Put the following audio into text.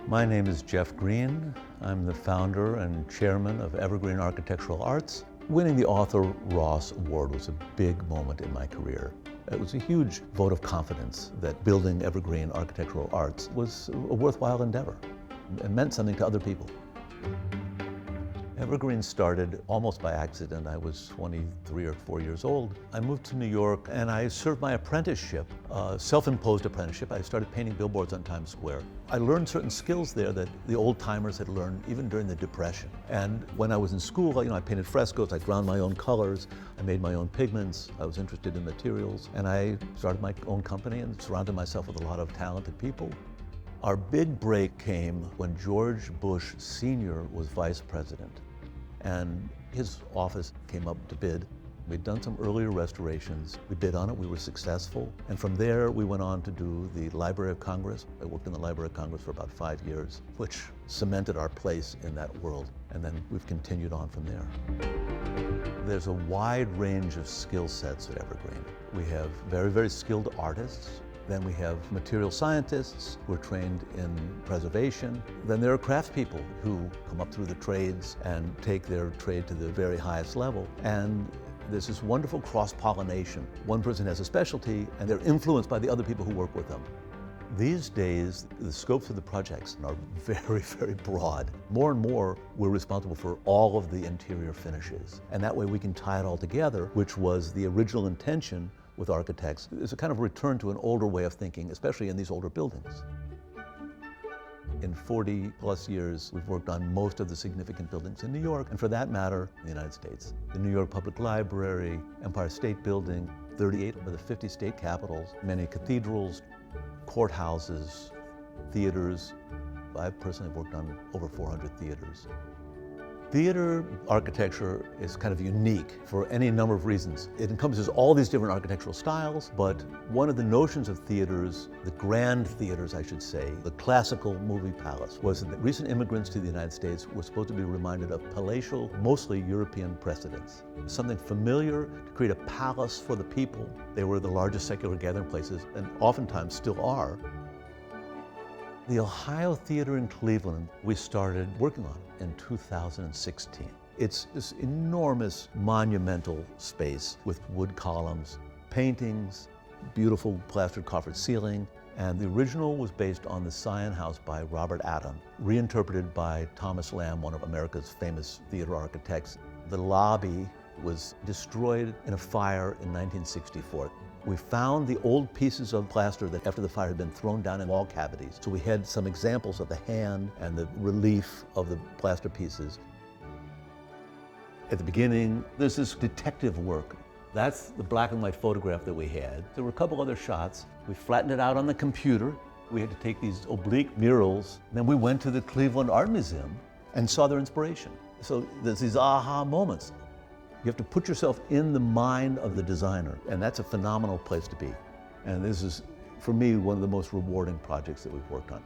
My name is Jeff Green. I'm the founder and chairman of EverGreene Architectural Arts. Winning the Arthur Ross Award was a big moment in my career. It was a huge vote of confidence that building EverGreene Architectural Arts was a worthwhile endeavor. It meant something to other people. EverGreene started almost by accident. I was 23 or 4 years old. I moved to New York and I served my apprenticeship, self-imposed apprenticeship. I started painting billboards on Times Square. I learned certain skills there that the old timers had learned even during the Depression. And when I was in school, I painted frescoes, I ground my own colors, I made my own pigments, I was interested in materials, and I started my own company and surrounded myself with a lot of talented people. Our big break came when George Bush Sr. was vice president. And his office came up to bid. We'd done some earlier restorations. We bid on it, we were successful. And from there, we went on to do the Library of Congress. I worked in the Library of Congress for about 5 years, which cemented our place in that world. And then we've continued on from there. There's a wide range of skill sets at EverGreene. We have very, very skilled artists. Then we have material scientists who are trained in preservation. Then there are craftspeople who come up through the trades and take their trade to the very highest level. And there's this wonderful cross-pollination. One person has a specialty and they're influenced by the other people who work with them. These days, the scopes of the projects are very, very broad. More and more, we're responsible for all of the interior finishes. And that way we can tie it all together, which was the original intention with architects. It's a kind of return to an older way of thinking, especially in these older buildings. In 40 plus years, we've worked on most of the significant buildings in New York, and for that matter, in the United States. The New York Public Library, Empire State Building, 38 of the 50 state capitals, many cathedrals, courthouses, theaters. I've personally worked on over 400 theaters. Theater architecture is kind of unique for any number of reasons. It encompasses all these different architectural styles, but one of the notions of theaters, the grand theaters I should say, the classical movie palace, was that recent immigrants to the United States were supposed to be reminded of palatial, mostly European precedents. Something familiar to create a palace for the people. They were the largest secular gathering places, and oftentimes still are. The Ohio Theater in Cleveland, we started working on it in 2016. It's this enormous monumental space with wood columns, paintings, beautiful plastered coffered ceiling, and the original was based on the Scion House by Robert Adam, reinterpreted by Thomas Lamb, one of America's famous theater architects. The lobby was destroyed in a fire in 1964. We found the old pieces of plaster that after the fire had been thrown down in wall cavities. So we had some examples of the hand and the relief of the plaster pieces. At the beginning, there's this detective work. That's the black and white photograph that we had. There were a couple other shots. We flattened it out on the computer. We had to take these oblique murals. Then we went to the Cleveland Art Museum and saw their inspiration. So there's these aha moments. You have to put yourself in the mind of the designer, and that's a phenomenal place to be. And this is, for me, one of the most rewarding projects that we've worked on.